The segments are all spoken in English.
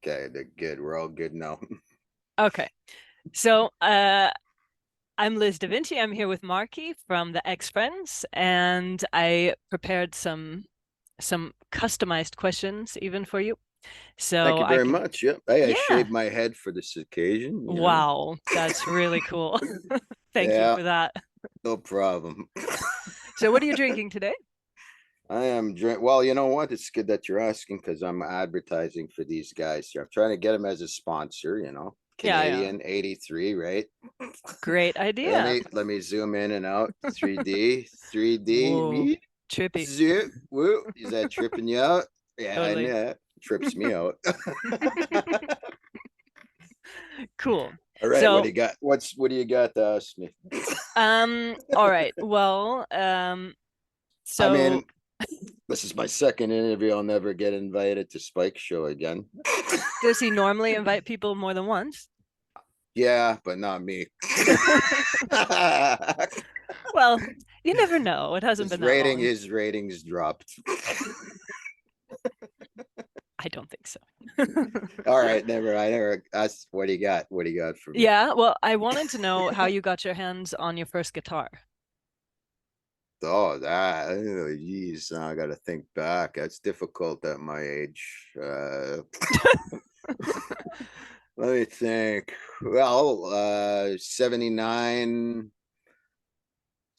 Okay, they're good. We're all good now. Okay. So, I'm Liz Davinci. I'm here with Marky from the X Friends, and I prepared some customized questions even for you. Thank So you I very can, much. Yep. Hey, I yeah. shaved my head for this occasion, you know. Wow, that's really cool. Thank you Yeah, for that. no problem. So what are you drinking today? I am drink. Well, you know what? It's good that you're asking because I'm advertising for these guys here. I'm trying to get them as a sponsor, you know. Yeah, yeah. Canadian 83, right? Great Let idea. me let me zoom in and out. 3D, 3D. Whoa, trippy. Zoom. Woo. Is that tripping you out? Yeah, I Totally. know. Trips me out. Cool. All right, what do So, you got? What do you got to ask me? all right. Well, I so mean, this is my second interview. I'll never get invited to Spike's show again. does he normally invite people more than once? Yeah, but not me. Well, you never know. It hasn't his been that rating, long. his ratings dropped. I don't think so. All right, never. I never. That's what do you got? What do you got for me? Yeah, well, I wanted to know how you got your hands on your first guitar. Oh, that. Oh, geez, now I got to think back. That's difficult at my age. Let me think. Well, 79,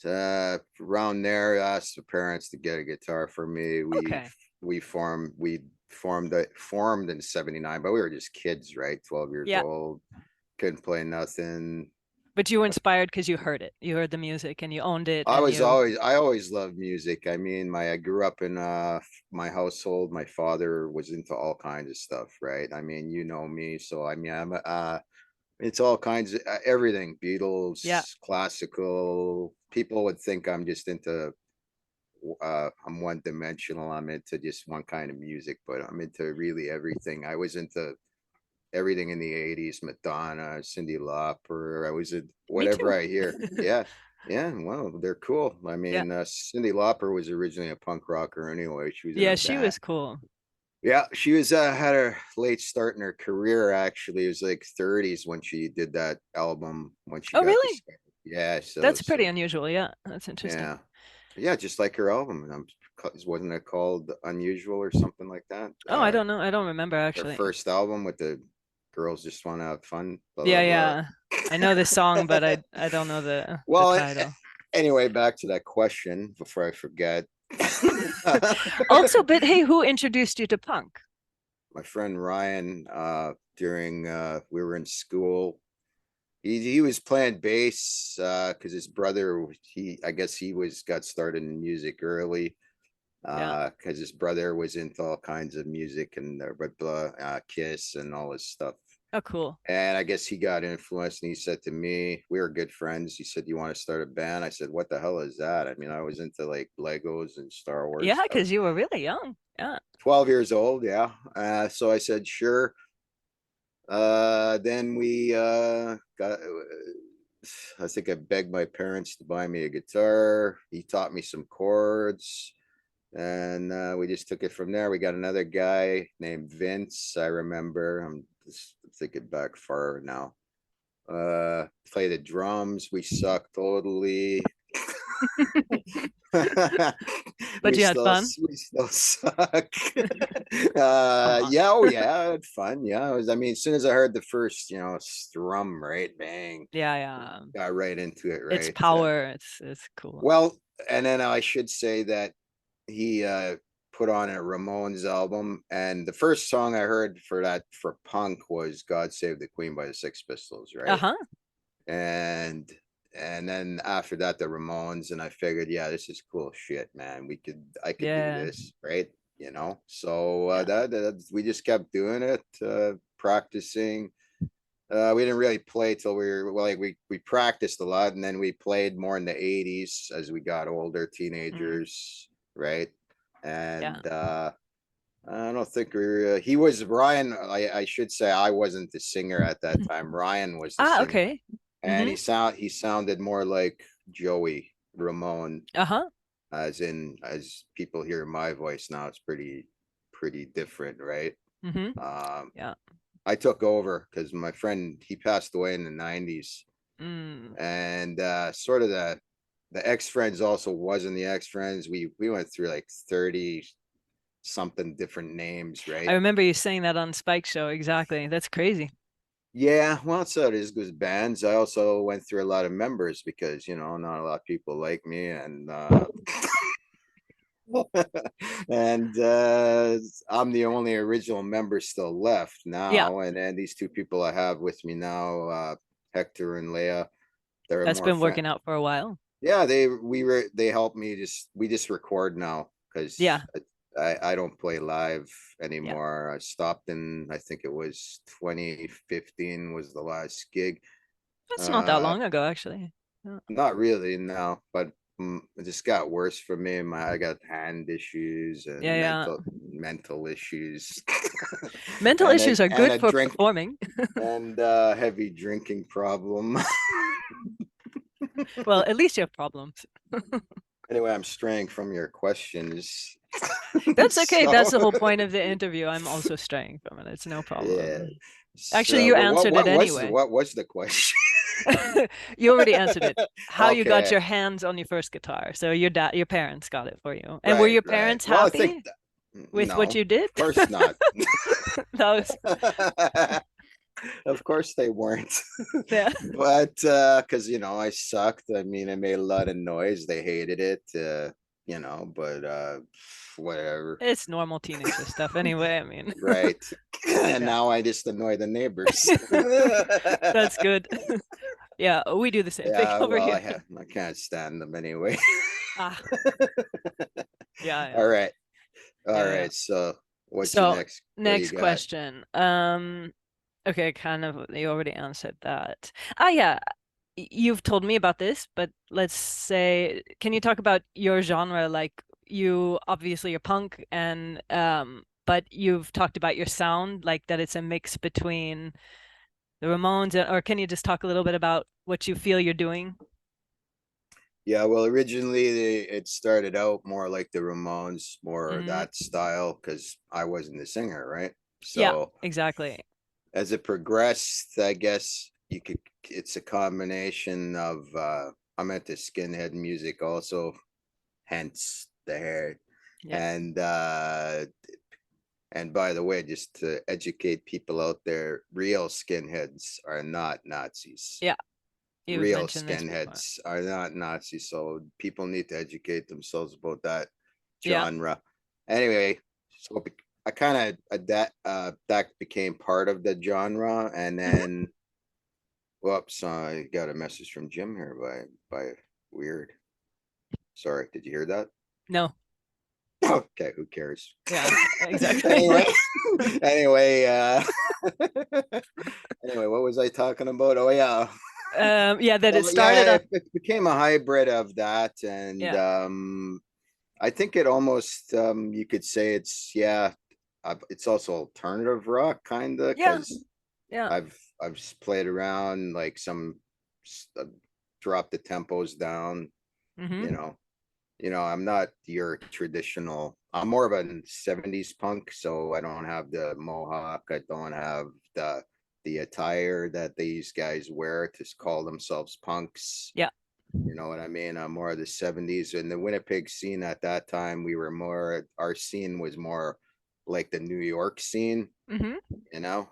around there, I asked the parents to get a guitar for me. Okay. We formed in 79, but we were just kids, right? 12 years Yeah. old. Couldn't play nothing. But you were inspired because you heard it. You heard the music and you owned it I and was you, always I always loved music. I mean, I grew up in my household. My father was into all kinds of stuff, right? I mean, you know me, so I mean, it's all kinds of everything, yeah. Beatles, classical. People would think I'm just into I'm one dimensional. I'm into just one kind of music, but I'm into really everything. I was into everything in the 80s, Madonna, Cindy Lauper. I was in Me whatever too. I hear. Yeah. Yeah, well, they're cool. I Yeah. mean, Cindy Lauper was originally a punk rocker anyway. She was in a Yeah, she band. was cool. Yeah, she was had her late start in her career actually. It was like 30s when she did that album when she Oh, got really? this. Yeah, so That's pretty so unusual. Yeah, that's interesting. yeah. Yeah, just like her album. Wasn't it called Unusual or something like that? Oh, I don't know. I don't remember Her actually. first album with the girls just want to have fun, blah Yeah, blah yeah. I know this song, but blah. I don't know the Well, title. anyway, back to that question before I forget. Also, but hey, who introduced you to punk? My friend Ryan, during we were in school, he was playing bass because his brother, he I guess he was got started in music early Yeah. because his brother was into all kinds of music and blah, Kiss and all this stuff. Oh, cool. And I guess he got influenced and he said to me, we were good friends. He said, "You want to start a band?" I said, "What the hell is that?" I mean, I was into like Legos and Star Yeah, Wars. I because was you were really young. Yeah. 12 years old. Yeah. So I said, sure. Then we I think I begged my parents to buy me a guitar. He taught me some chords and we just took it from there. We got another guy named Vince. I remember. I'm just thinking back far now. Play the drums. We suck totally. But you had fun. We still suck. Come on. Yeah, oh yeah, I had fun. Yeah, I mean, as soon as I heard the first, strum, right, bang, Yeah, yeah. got right into it, It's right. power. It's cool. Well, and then I should say that he put on a Ramones album, and the first song I heard for that for punk was "God Save the Queen" by the Sex Pistols, right? Uh-huh. and and then after that the Ramones, and I figured, yeah, this is cool shit, man. I could do Yeah. this, right? So Yeah. that we just kept doing it, practicing. We didn't really play till we were well, like we practiced a lot, and then we played more in the 80s as we got older, Mm, teenagers, right? yeah. And I don't think we were, he was Ryan. I should say I wasn't the singer at that time. Ryan was the Ah, singer, okay. and Mm-hmm. he sounded more like Joey Ramone, Uh-huh. as people hear my voice now, it's pretty different, right? Mm-hmm. Um, Yeah. I took over because my friend, he passed away in the 90s. Mm. And sort of the ex-friends also wasn't the ex-friends. We went through like 30 something different names, I right? remember you saying that on Spike Show. Exactly. That's crazy. Yeah, well, so it is with bands. I also went through a lot of members because, not a lot of people like me, and and I'm the only original member still left Yeah, now. And then these two people I have with me now, Hector and Leah, they're that's more been friend. working out for a while. Yeah, they helped me. We just record now because Yeah, I don't play live yeah. anymore. I stopped in, I think it was 2015 was the last gig. That's not that Uh, long ago, actually. Yeah, Not really, no, but it just got worse for me. I got hand issues and yeah. Yeah. mental issues, Mental and issues are and good a for drink performing. and heavy drinking problem. Well, at least you have problems. Anyway, I'm straying from your questions. That's okay. That's So the whole point of the interview. I'm also straying from it. It's no yeah. problem. Actually, So you answered it anyway. what was the question? You already answered it. How you got Okay. your hands on your first guitar. So your parents got it for you. And were Right, your right. parents Well, I think happy with what no, you did? of course not. That was, Of course they weren't. yeah. But because I sucked. I mean, I made a lot of noise. They hated it. But whatever. It's normal teenager stuff anyway. I mean, Right. And yeah, now I just annoy the neighbors. that's good. Yeah, we do the same thing Yeah, over well, here. I can't stand them anyway. Ah, yeah, All yeah, right. All yeah, yeah. right. So what's your So next? What do you next got? question. Okay, kind of you already answered that. Ah, yeah, you've told me about this, but let's say, can you talk about your genre? Like you obviously you're punk and but you've talked about your sound, like that it's a mix between the Ramones or can you just talk a little bit about what you feel you're doing? Yeah, well, originally it started out more like the Ramones, more Hmm. that style, because I wasn't the singer, right? Yeah, So exactly. as it progressed, I guess it's a combination of I'm into skinhead music also, hence the hair. Yeah. And by the way, just to educate people out there, real skinheads are not Nazis. Yeah, you've Real mentioned this before. skinheads are not Nazis, so people need to educate themselves about that Yeah. genre. Anyway, so I kind of that became part of the genre, and Hmm. then whoops, I got a message from Jim here by weird. Sorry, did you hear that? No. Okay, who cares? Yeah, exactly. Anyway, anyway, anyway, what was I talking about? Oh yeah. Yeah, that it Well, started yeah, off. it became a hybrid of that, and Yeah. I think it almost you could say it's also alternative rock kind of Yeah. because Yeah. I've played around like drop the tempos down, Hmm. you know. I'm not your traditional. I'm more of a 70s punk, so I don't have the mohawk. I don't have the attire that these guys wear to call themselves punks. Yeah. You know what I mean? I'm more of the 70s. And the Winnipeg scene at that time, our scene was more like the New York scene. Hmm.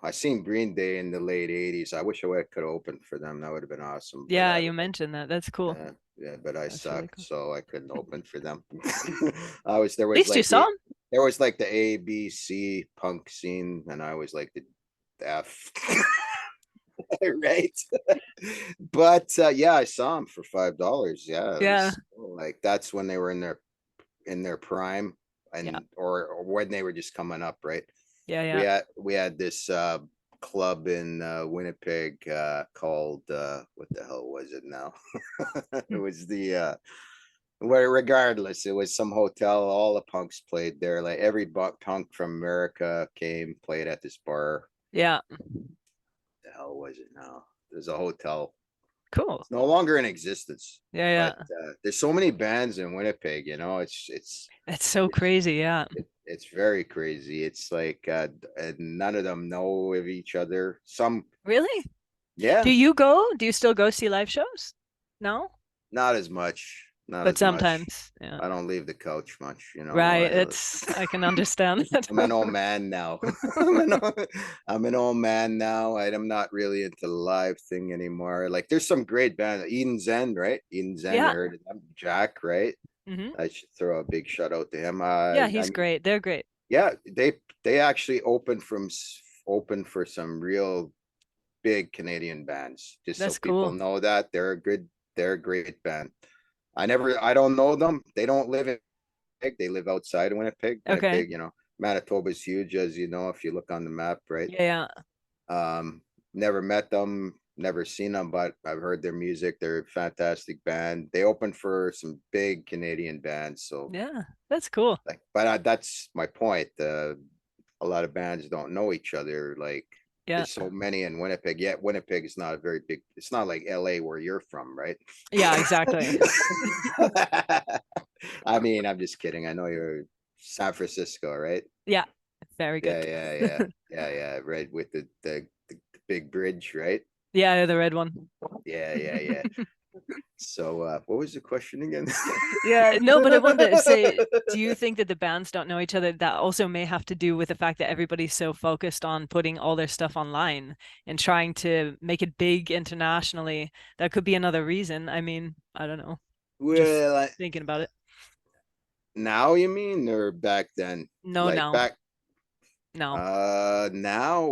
I seen Green Day in the late 80s. I wish I could have opened for them. That would have been awesome. But Yeah, you mentioned that. That's cool. yeah, but I That's really sucked, cool. so I couldn't open for them. At least you saw him. There was like the A, B, C punk scene, and I was like the F. Right. But yeah, I saw them for $5. Yeah, it Yeah. was like that's when they were in their prime, Yeah. and or when they were just coming up, right? Yeah. We Yeah. had this club in Winnipeg called what the hell was it now? It Hmm. was the where regardless, it was some hotel. All the punks played there. Like every punk from America came, played at this bar. Yeah. The hell was it now? There's a hotel. Cool. It's no longer in existence. Yeah, But yeah. there's so many bands in Winnipeg, you know, It's so it's crazy. Yeah. it's very crazy. It's like none of them know of each other. Some, Really? yeah, Do you go? Do you still go see live shows? No? not as much, not But as much. sometimes. Yeah. I don't leave the couch much, you know. Right. I can understand that. I'm an old man now. I'm an old man now. I'm not really into the live thing anymore. Like there's some great band, Eden's End, right? Eden's End, you Yeah. heard of them? Jack, right? Hmm. I should throw a big shout out to him. Yeah, I he's mean, great. They're great. yeah, they actually opened for some real big Canadian bands. Just so That's people cool. know that they're a great band. I don't know them. They don't live in Winnipeg. They live outside of Winnipeg. Okay. Winnipeg, you know, Manitoba's huge, as you know, if you look on the map, right? Yeah, yeah. Never met them, never seen them, but I've heard their music. They're a fantastic band. They opened for some big Canadian bands, so Yeah. That's cool. like, but that's my point. A lot of bands don't know each other. Like, Yeah. there's so many in Winnipeg. Yet Winnipeg is not a very big. It's not like LA where you're from, right? Yeah, exactly. I mean, I'm just kidding. I know you're San Francisco, right? Yeah. Very Yeah, good. yeah. Right with the big bridge, right? Yeah, the red one. Yeah. So, what was the question again? Yeah, no, but I wanted to say, do you think that the bands don't know each other? That also may have to do with the fact that everybody's so focused on putting all their stuff online and trying to make it big internationally. That could be another reason. I mean, I don't know. Just Well, thinking about it. now you mean, or back then? No, Like no, back, no. now,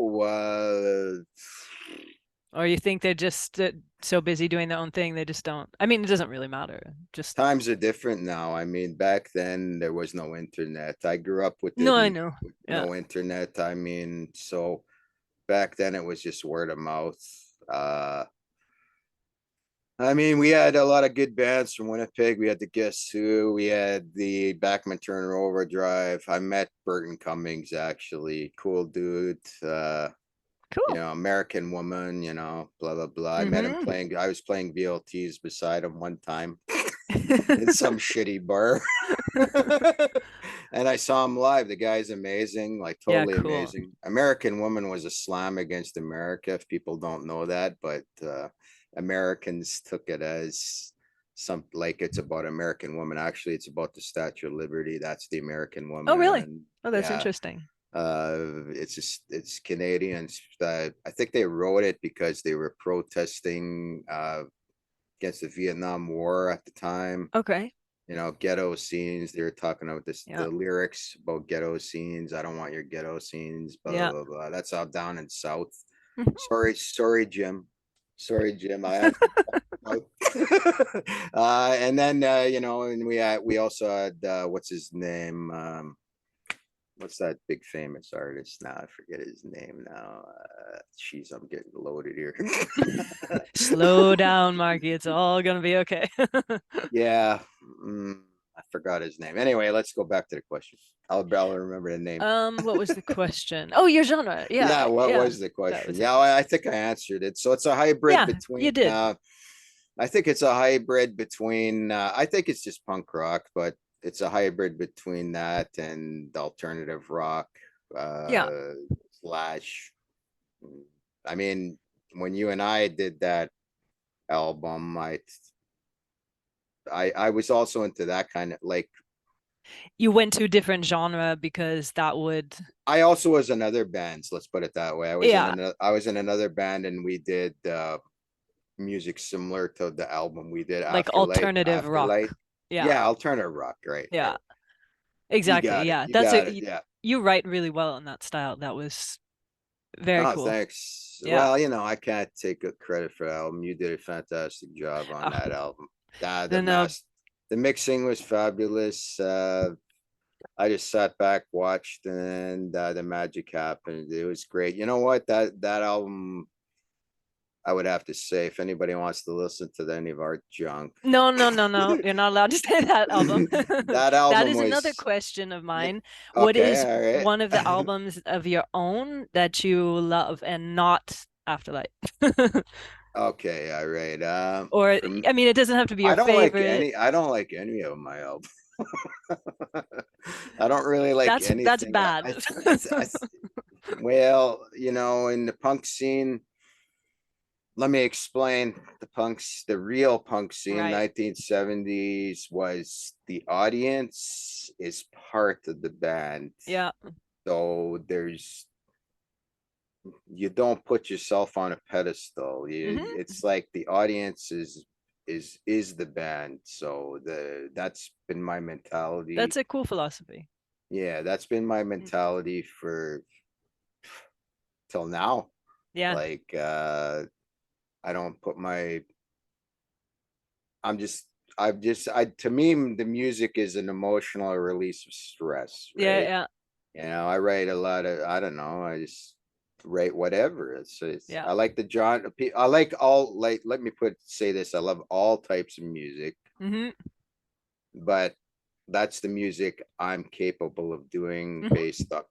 Or you think they're just so busy doing their own thing, they just don't. I mean, it doesn't really matter. Just times are different now. I mean, back then there was no internet. I grew up with no, I didn't know. with Yeah. no internet. I mean, so back then it was just word of mouth. Uh, I mean, we had a lot of good bands from Winnipeg. We had the Guess Who. We had the Backman Turner Overdrive. I met Burton Cummings actually, cool dude. You Cool. know, American Woman. You know, blah blah blah. I met him Mm-hmm. playing. I was playing VLTs beside him one time in some shitty bar. And I saw him live. The guy's amazing, like Yeah, totally cool. amazing. American Woman was a slam against America, if people don't know that, but Americans took it as some like it's about American woman. Actually, it's about the Statue of Liberty. That's the American Oh, woman. really? And Oh, that's yeah, interesting. it's just it's Canadians. I think they wrote it because they were protesting against the Vietnam War at the time. Okay. You know, ghetto scenes. They were talking about this, Yeah. the lyrics about ghetto scenes. I don't want your ghetto scenes, blah, blah, Yeah. blah, blah. That's all down in South. Mhm. Sorry, Jim. Sorry, Jim. I have and then you know, and we also had what's his name? What's that big famous artist now? I forget his name now. Jeez, I'm getting loaded here. Slow down, Marky. It's all gonna be okay. Yeah, I forgot his name. Anyway, let's go back to the question. I'll remember the name. What was the question? Oh, your genre. Yeah, Yeah, what yeah. was the That question? was it. Yeah, I think I answered it. So it's a hybrid Yeah, you between did. I think it's a hybrid between I think it's just punk rock, but it's a hybrid between that and alternative rock Yeah. uh slash I mean, when you and I did that album, I was also into that kind of like You went to a different genre because that would, I also was in other bands, let's put it that way. yeah, I was in another band and we did music similar to the album we did, like alternative Afterlight. rock. Yeah. Yeah, alternative rock, right. Yeah. Exactly. Yeah. You got it. Yeah. You write really well in that style. That was very Oh, cool. thanks. Yeah. Well, you know, I can't take good credit for the album. You did a fantastic job on Oh, that album. The then the mixing was fabulous. I just sat back, watched, and the magic happened. It was great. You know what? That album, I would have to say, if anybody wants to listen to any of our junk, no. You're not allowed to say that album. that That album is another was question of yeah, mine. What okay. is All one of the right. albums of your own that you love and not Afterlight? Okay, all right. Or I mean, it doesn't have to be your favorite. I don't like any of my albums. I don't really like That's anything. bad. Well, in the punk scene, let me explain the real punk scene, Right. 1970s was the audience is part of the band. Yeah. So you don't put yourself on a pedestal. Hmm. It's like the audience is the band. So that's been my That's mentality. a cool philosophy. Yeah, that's been my Mm. mentality for till now. Yeah. Like I don't put my I'm just I've just I to me the music is an emotional release of stress, Yeah. right? Yeah. I write a lot of I don't know, I just write whatever. It's Yeah. I like the genre. I like all like let me say this. I love all types of music, Hmm. but that's the music I'm capable of doing Hmm.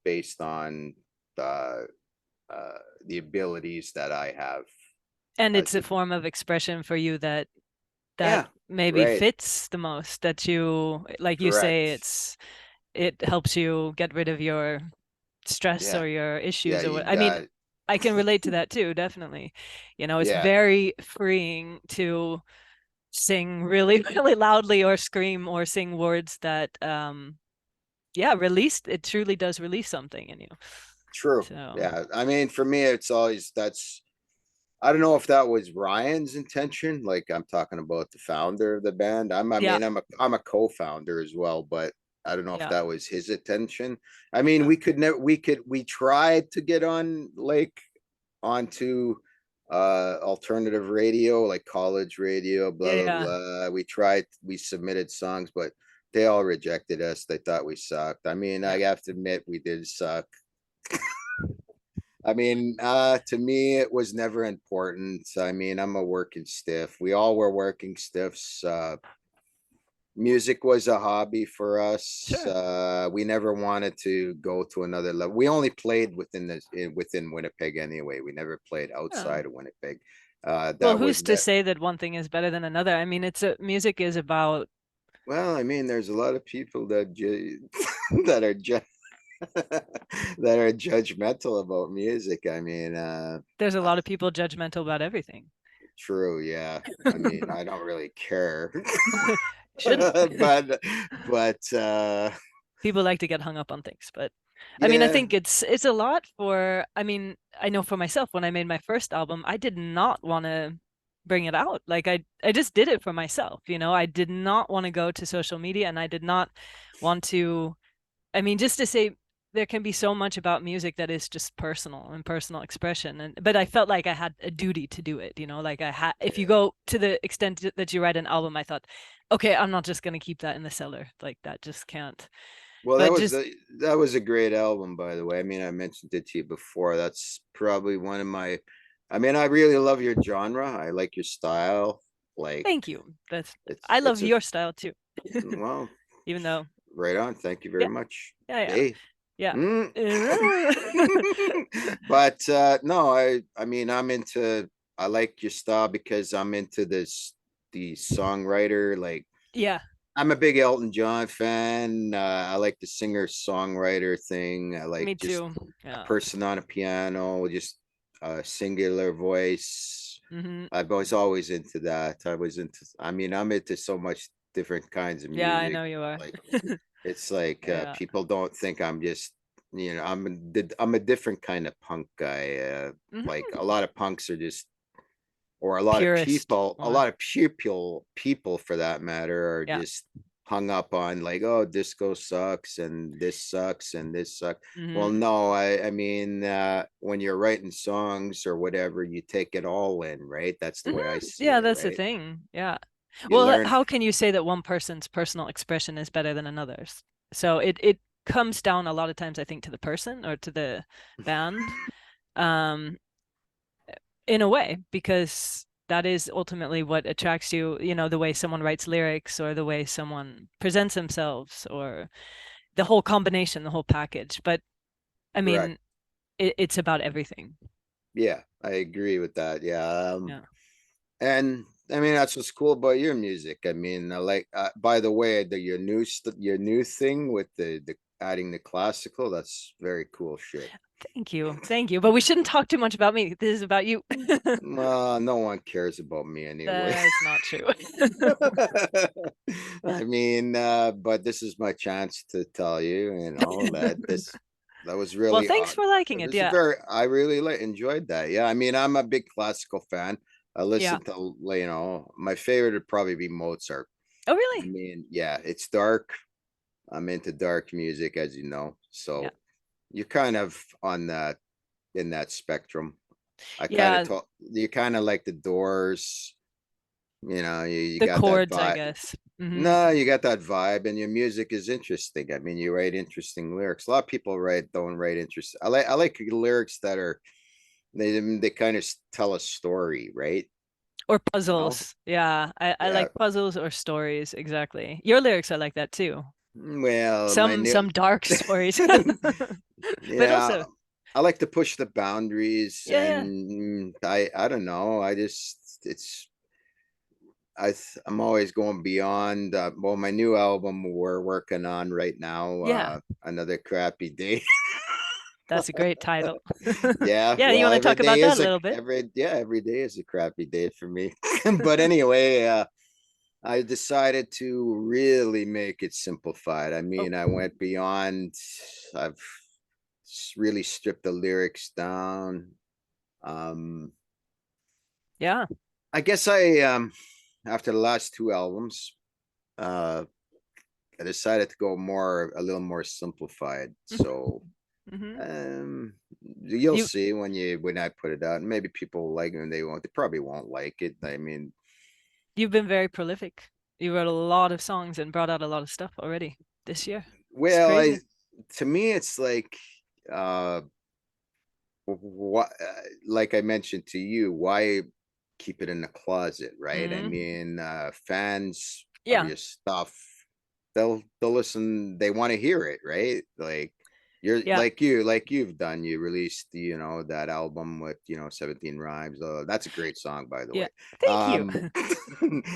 based on the the abilities that I have And it's as a a form of expression for you that yeah, maybe right, fits the most, that you, like you say, correct. it helps you get rid of your stress Yeah, or your yeah, issues or you what. I mean, got it. I can relate to that too, definitely. It's Yeah, very freeing to sing really, really loudly or scream or sing words that yeah, it truly does release something in you. true. So Yeah, I mean, for me, it's always that's I don't know if that was Ryan's intention. Like I'm talking about the founder of the band. I yeah, mean, I'm a co-founder as well, but I don't know if yeah, that was his intention. I mean, yeah, we tried to get on like onto alternative radio, like college radio, blah yeah, blah yeah, blah. We submitted songs, but they all rejected us. They thought we sucked. I mean, yeah. I have to admit we did suck. I mean, to me, it was never important. I mean, I'm a working stiff. We all were working stiffs. Music was a hobby for us. Sure. We never wanted to go to another level. We only played within Winnipeg anyway. We never played Yeah. outside of Winnipeg. Well, That who's was to that. say that one thing is better than another? I mean, music is about, Well, I mean, there's a lot of people that are that are judgmental about music. I mean, there's a lot of people judgmental about everything. true, yeah. I mean, I don't really care. Shouldn't. But People like to get hung up on things, but I mean, I yeah. think it's a lot for, I mean, I know for myself when I made my first album, I did not want to bring it out. Like I just did it for myself, I did not want to go to social media, and I did not want to, I mean, just to say there can be so much about music that is just personal and personal expression, and but I felt like I had a duty to do it, like I had, if you Yeah. go to the extent that you write an album, I thought, okay, I'm not just going to keep that in the cellar. Like that just can't. Well, But just that was a great album, by the way. I mean, I mentioned it to you before. That's probably one of my. I mean, I really love your genre. I like your style. Like thank you. That's I love it's a your style too. well, Even though, right on. Thank you yeah, very much. yeah, Hey. yeah, Mm. yeah. But no, I mean I like your style because I'm into the songwriter. Like Yeah, I'm a big Elton John fan. I like the singer songwriter thing. I like me just too. a Yeah. person on a piano, just a singular voice. Hmm. I was always into that. I mean, I'm into so much different kinds of Yeah, I music. know you are. Like it's like Yeah. people don't think I'm just, I'm a different kind of punk guy. Like Hmm. a lot of punks are just, or Purist a more. lot of people for that matter are Yeah. just hung up on like, oh, disco sucks and this sucks. Well, Hmm. no, I mean, when you're writing songs or whatever, you take it all in, right? That's the way I see Yeah, it, that's the right? thing. Yeah. You Well, learn. how can you say that one person's personal expression is better than another's? So it comes down a lot of times, I think, to the person or to the band, um, in a way, because that is ultimately what attracts you, the way someone writes lyrics or the way someone presents themselves or the whole combination, the whole package. But I Correct. mean, it's about everything. Yeah, I agree with that. Yeah. Yeah. And I mean, that's what's cool about your music. I mean, I like, by the way, your new thing with the adding the classical, that's very cool shit. Thank you. Thank you. But we shouldn't talk too much about me. This is about you. No one cares about me anyway. That's not true. I mean, but this is my chance to tell you, that was Well, really thanks for liking it it. was a Yeah. very I really enjoyed that. Yeah, I mean, I'm a big classical fan. I Yeah. listen to, my favorite would probably be Mozart. Oh, I really? mean, yeah, it's dark. I'm into dark music, as you know. Yeah. So you're kind of on that in that spectrum. I kind of Yeah. talk. You kind of like the Doors. You The got that chords, I vibe. guess. No, you got that vibe, and your music is interesting. I mean, you write interesting lyrics. A lot of people don't write interest. I like lyrics that are they kind of tell a story, right? Or You know? puzzles. Yeah. I Yeah. like puzzles or stories. Exactly. Your lyrics are like that too. Well, my Some new, some dark stories. But yeah, also, I like to push the boundaries, yeah, yeah. and I don't know. I'm always going beyond. Well, my new album we're working on right now, Yeah. Another Crappy Day. That's a great title. Yeah, Yeah, you well, want to talk about that a little bit? every day is a crappy day for me. But anyway, I decided to really make it simplified. I Oh, mean, I went beyond. I've really stripped the lyrics down. Um, yeah. I guess after the last two albums, uh, I decided to go a little more simplified. So Hmm. um, you'll You see when I put it out. Maybe people will like it, and they won't. They probably won't like it. I mean, you've been very prolific. You wrote a lot of songs and brought out a lot of stuff already this year. It's well, I crazy. to me, it's like uh, what like I mentioned to you, why keep it in the closet, right? I Hmm. mean, fans of Yeah. your stuff, they'll listen, they want to hear it, right? Like you're Yeah. like you've done, you released, that album with, 17 rhymes. That's a great song, by the Yeah. way. Thank you. um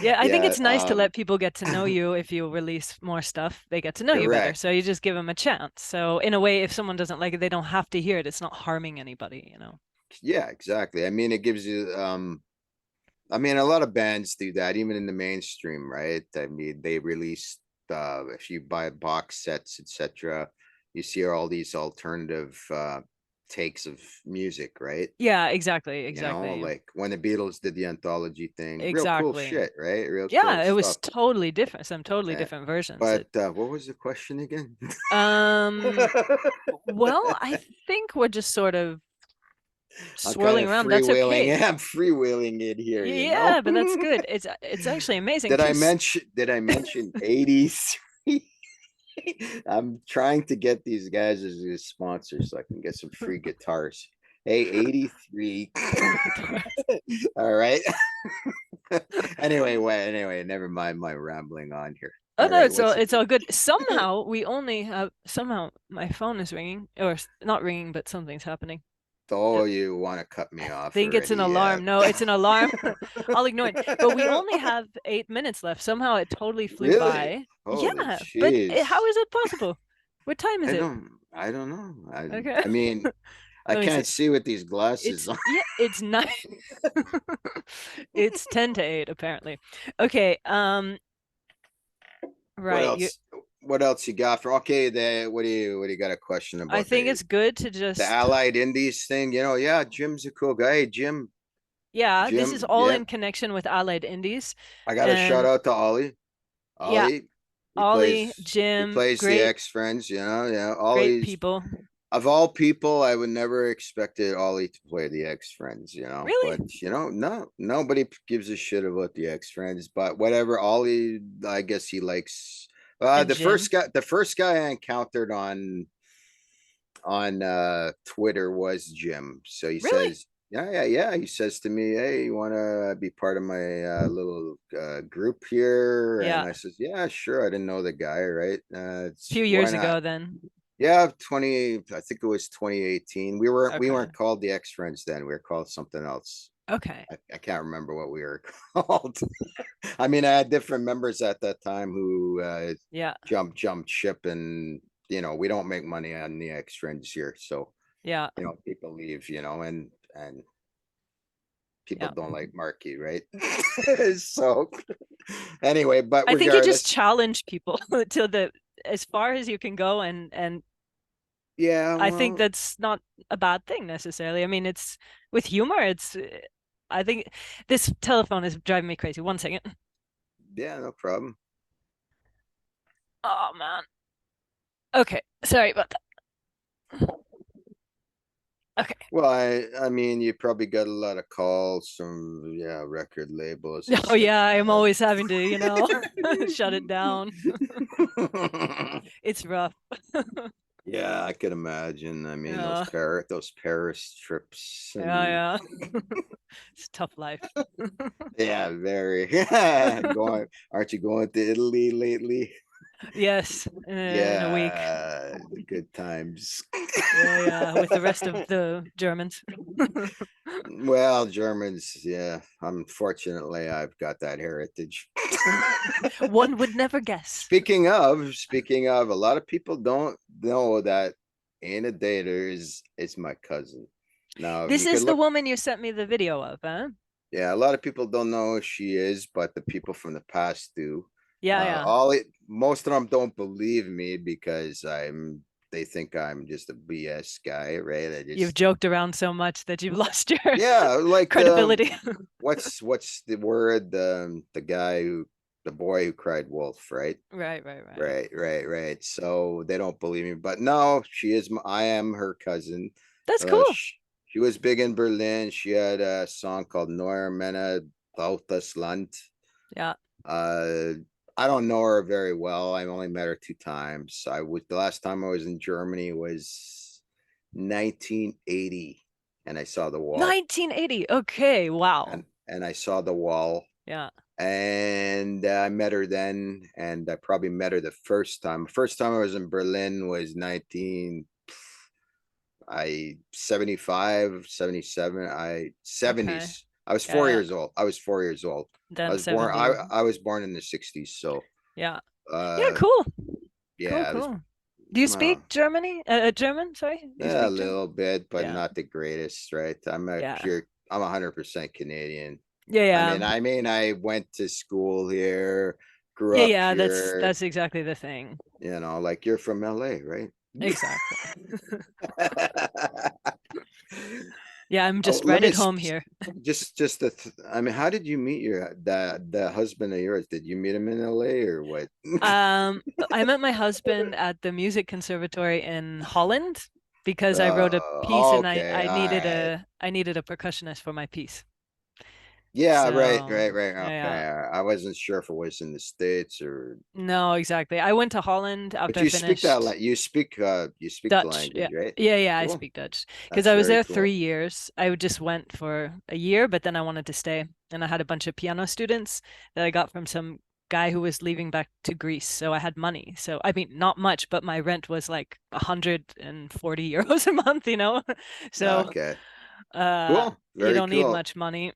Yeah, I think yeah, it's nice to let people get to know you. If you release more stuff, they get to know you better. correct. So you just give them a chance. So in a way, if someone doesn't like it, they don't have to hear it. It's not harming anybody. Yeah, exactly. I mean, it gives you I mean, a lot of bands do that, even in the mainstream, right? I mean, they release, if you buy box sets, etc., you see all these alternative takes of music, right? Yeah, exactly, exactly. Like when the Beatles did the anthology thing, real cool Exactly. shit, right? Real cool Yeah, it was stuff. totally different, some totally Uh, different versions. but what was the question again? Um, well, I think we're just sort of I'm kind swirling of around. That's freewheeling. okay. I'm freewheeling it here, Yeah, but that's good. It's actually amazing Did too. I mention? Did I mention 83? I'm trying to get these guys as a sponsor so I can get some free guitars. Hey, 83. All right. Anyway, never mind my rambling on here. Oh All no, right, it's all good. Somehow my phone is ringing, or not ringing, but something's happening. oh, Uh, you want to cut I me off think it's an already? alarm. No, it's an alarm. I'll ignore it. But we only have 8 minutes left. Somehow it totally flew Really? by. Holy Yeah, but how jeez. is it possible? What time is it? I don't know. Okay. I mean, I Let me can't see. see with these glasses on. It's 9. It's 10 to 8 apparently. Okay, What right. else? What else you got for okay? What do you got a question I about think it's good to the just Allied Indies thing? Yeah, Jim's a cool guy. Hey, yeah, this is Jim, all yeah. in connection with Allied Indies. I got to shout And out to Ollie. yeah, Ollie, Ollie, he Jim, plays the great, X Friends. Yeah. great Ollie's people. of all people, I would never expected Ollie to play the X Friends. Really? But no, nobody gives a shit about the X Friends. But whatever, Ollie, I guess he likes. And Jim. The first guy I encountered on Twitter was Jim. So he Really? says, yeah. He says to me, "Hey, you want to be part of my little group here?" And Yeah. I says, "Yeah, sure." I didn't know the guy, right? A few Why years not? ago then. Yeah, 20. I think it was 2018. We weren't Okay. called the X Friends then. We were called something else. Okay. I can't remember what we were called. I mean, I had different members at that time who Yeah. jumped ship, and we don't make money on the extras here, so Yeah. people leave, and people Yeah. don't like Marky, right? So anyway, but I think you just regardless, challenge people to the as far as you can go, and yeah, I think well, that's not a bad thing necessarily. I mean, it's with humor, it's I think this telephone is driving me crazy. One second. yeah, no problem. Oh man. Okay. Sorry about that. Okay. Well, I mean, you probably got a lot of calls from, yeah, record labels and Oh such. yeah, I'm always having to, shut it down. It's rough. Yeah, I could imagine. I mean, Yeah. Those Paris trips, and Yeah, yeah. It's a tough life. yeah, very going. Aren't you going to Italy lately? Yes, in a week. Yeah, the good times. Yeah, yeah, with the rest of the Germans. Well, Germans, yeah. Unfortunately, I've got that heritage. One would never guess. Speaking of, a lot of people don't know that Anna Dater is my cousin. Now This you could is the look, woman you sent me the video of, huh? yeah, a lot of people don't know who she is, but the people from the past do. Yeah, yeah. Most of them don't believe me because they think I'm just a BS guy, right? You've joked around so much that you've lost your Yeah, like credibility. what's the word? The boy who cried wolf, right? Right, right, right. Right. So they don't believe me, but no, I am her cousin. That's Uh, cool. she, she was big in Berlin. She had a song called Neuer Männer braucht das Land. Yeah. Uh, I don't know her very well. I've only met her 2 times. The last time I was in Germany was 1980, and I saw the wall, 1980. Okay, wow. and I saw the wall, Yeah. and I met her then, and I probably met her the first time. First time I was in Berlin was 75, 77, Okay. 70s. I was Yeah, four yeah. years old. I was 4 years old. I Then was born. 70s. I was born in the 60s. So, Yeah. Yeah, uh, cool. Cool, yeah, it was cool. Do you uh, speak German? Sorry. Do you a speak German? little bit, but Yeah. not the greatest, right? Yeah. I'm 100% Canadian. Yeah, I yeah. mean, I went to school here, grew Yeah, up yeah, that's here. that's exactly the thing. Like you're from LA, right? Exactly. Yeah, I'm Oh, just let right me at home here. I mean, how did you meet the husband of yours? Did you meet him in LA or what? Um, I met my husband at the music conservatory in Holland because I wrote a piece and I Okay, I all needed right. a percussionist for my piece. Yeah, So, right. yeah. Okay, I wasn't sure if it was in the States or. No, exactly. I went to Holland But after I finished you speak the Dutch. Yeah. language, right? Yeah, yeah, I Cool. speak Dutch because That's I was very there cool. 3 years. I just went for a year, but then I wanted to stay. And I had a bunch of piano students that I got from some guy who was leaving back to Greece. So I had money. So I mean, not much, but my rent was like 140 euros a month, you know? So Okay, uh cool. you Very don't need cool. much money.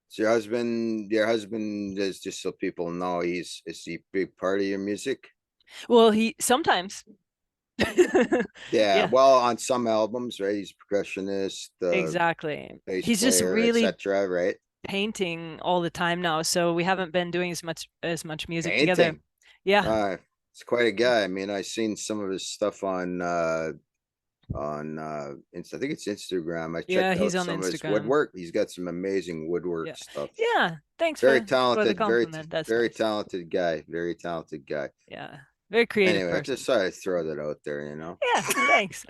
So your husband is, just so people know, is he a big part of your music? Well, he sometimes. Yeah, Yeah, well, on some albums, right? He's a percussionist, exactly. bass He's just player, really etc. Right? painting all the time now, so we haven't been doing as much music together. Painting. Yeah. Uh, it's quite a guy. I mean, I've seen some of his stuff I think it's Instagram. I Yeah, checked he's out on some of his Instagram. woodwork. He's got some amazing woodwork Yeah. stuff. Yeah. Thanks Very for the talented, compliment. That's very nice. talented guy. Very talented guy. Yeah. Very creative Anyway, I just person. thought I'd throw that out there. Yeah, thanks.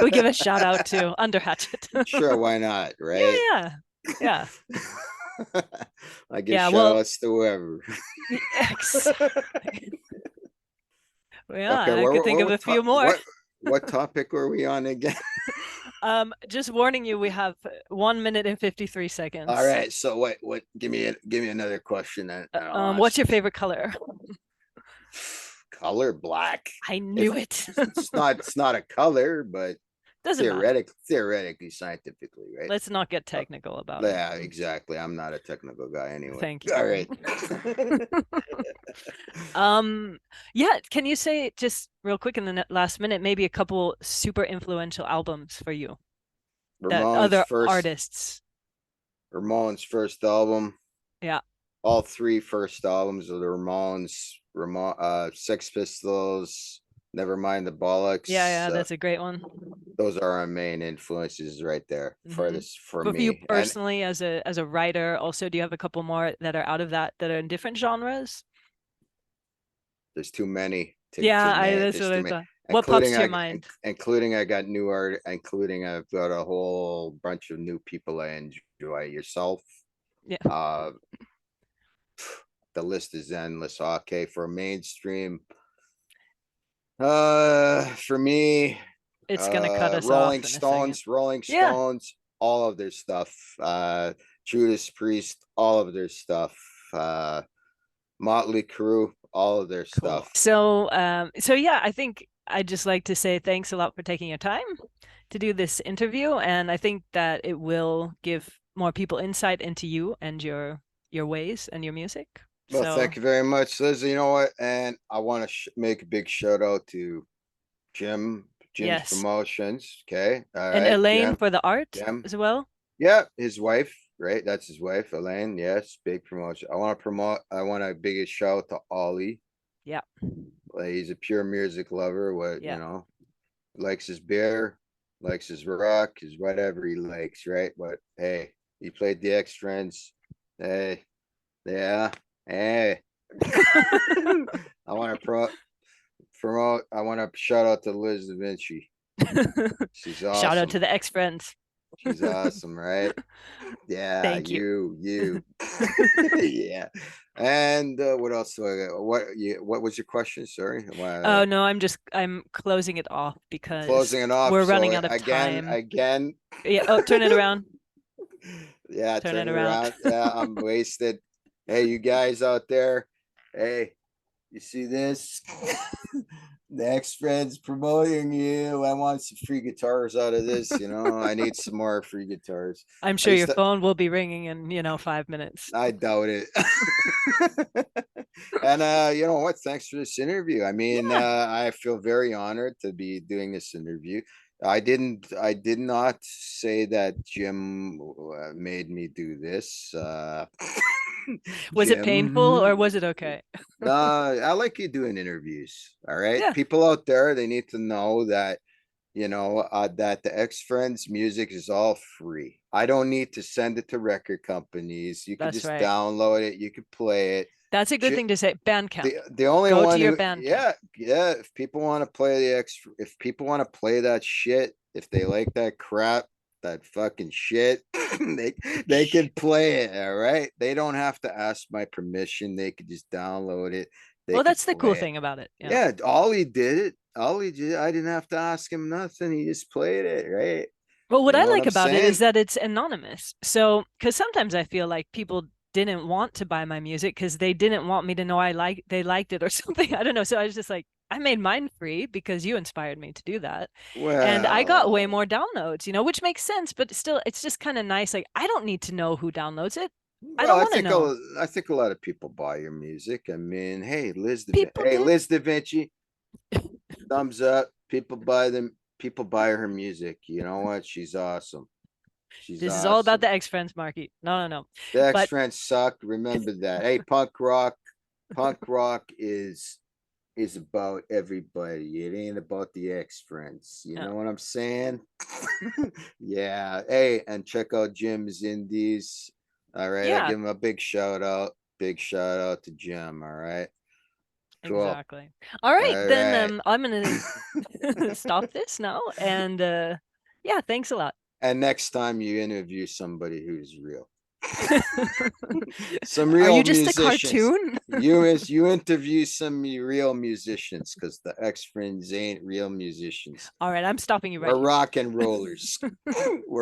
We give a shout out to Under Hatchet. Sure, why not, Yeah, right? yeah. Yeah. I give Yeah, shout well, outs to whoever. exactly. Okay, Yeah, I could think of a few more. what topic were we on again? Just warning you, we have 1 minute and 53 All seconds. right, so what give me another question and I'll What's ask your you. favorite color? Color black. I knew If it. it's not a color, but Doesn't matter. Theoretically, scientifically, right? Let's not get Uh, technical about it. yeah, exactly. I'm not a technical guy anyway. Thank All you. right. Um, yeah, can you say just real quick in the last minute, maybe a couple super influential albums for you that Ramones other first artists? Ramones first album. Yeah. All three first albums of the Ramones, Sex Pistols, Nevermind the Yeah, Bollocks. yeah, that's a great one. Those are our main influences right there for Hmm. this for But for you me. And personally, as a writer, also, do you have a couple more that are out of that are in different genres? there's too many to Yeah, I name. that's There's what too I many, thought. What pops including to your I mind? including I got new art, including I've got a whole bunch of new people I enjoy. Yourself, Yeah, uh, the list is endless. Okay, for mainstream, for me, it's gonna cut us off in a second. Rolling Yeah, Stones, all of their stuff. Judas Priest, all of their stuff. Motley Crue, all of their cool. stuff. So, so yeah, I think I'd just like to say thanks a lot for taking your time to do this interview, and I think that it will give more people insight into you and your ways and your music. Well, So, thank you very much, Liz. You know what? And I want to make a big shout out to Jim's yes. Promotions. Okay. All And right. Elaine for the art Jim. as well. Yeah. His wife, right? That's his wife, Elaine. Yes. Big promotion. I want a biggest shout out to Ollie. Yeah, Like, he's a pure music lover. yeah. Likes his beer, likes his rock, his whatever he likes, right? But hey, he played the X Friends. Hey, yeah. Hey. I want to promote. I want to shout out to Liz Davinci. She's Shout out to awesome. the ex-friends. She's awesome, right? Yeah, Thank you. you. Yeah. And what else do I got? What was your question? Sorry. Oh no, I'm closing it off because Closing it off. we're running So out of time. again. Yeah, oh, turn it around. Yeah, Turn turn it it around. around. Yeah, I'm wasted. Hey, you guys out there. Hey, you see this? The ex friends promoting you. I want some free guitars out of this. I need some more free guitars. I'm I sure used your to, phone will be ringing in, 5 minutes. I doubt it. And you know what? Thanks for this interview. I mean, Yeah, I feel very honored to be doing this interview. I did not say that Jim made me do this. was it painful or Jim, was it okay? I like you doing interviews. All right. Yeah, People out there, they need to know that that the X Friends music is all free. I don't need to send it to record companies. You could that's just right. download it. You could play it. That's a good thing to say. Bandcamp. The only Go to one your who, Bandcamp. yeah, if people want to play if people want to play that shit, if they like that crap, that fucking shit, they they can play it. All right, they don't have to ask my permission. They could just download it. They Well, could that's the cool play it. thing about it. Yeah. Yeah, Ollie did it. Ollie did. I didn't have to ask him nothing. He just played it, right? Well, what You I know what like I'm about it is saying? that it's anonymous. So, because sometimes I feel like people didn't want to buy my music because they didn't want me to know they liked it or something. I don't know. So I was just like, I made mine free because you inspired me to do that. And I got way Well, more downloads, which makes sense, but still, it's just kind of nice. Like, I don't need to know who downloads it. I well, don't want to know. I think a lot of people buy your music. I mean, People Hey, did. Liz Da Vinci, thumbs up. People buy them. People buy her music. You know what? She's awesome. She's This is all about awesome. the ex-friends, Marky. No, no, no. The X But Friends suck. Remember that. Hey, punk rock is about everybody. It ain't about the X Friends. You yeah, know what I'm saying? Yeah. Hey, and check out Jim's Indies. All right. I yeah, give him a big shout out. Big shout out to Jim. All right. Cool. exactly. All right, All then right. I'm gonna stop this now. And yeah, thanks a lot. And next time you interview somebody who's real, some Are real you just a musicians. cartoon? You interview some real musicians because the ex friends ain't real musicians. All right, I'm stopping you right We're here. rock and rollers. We're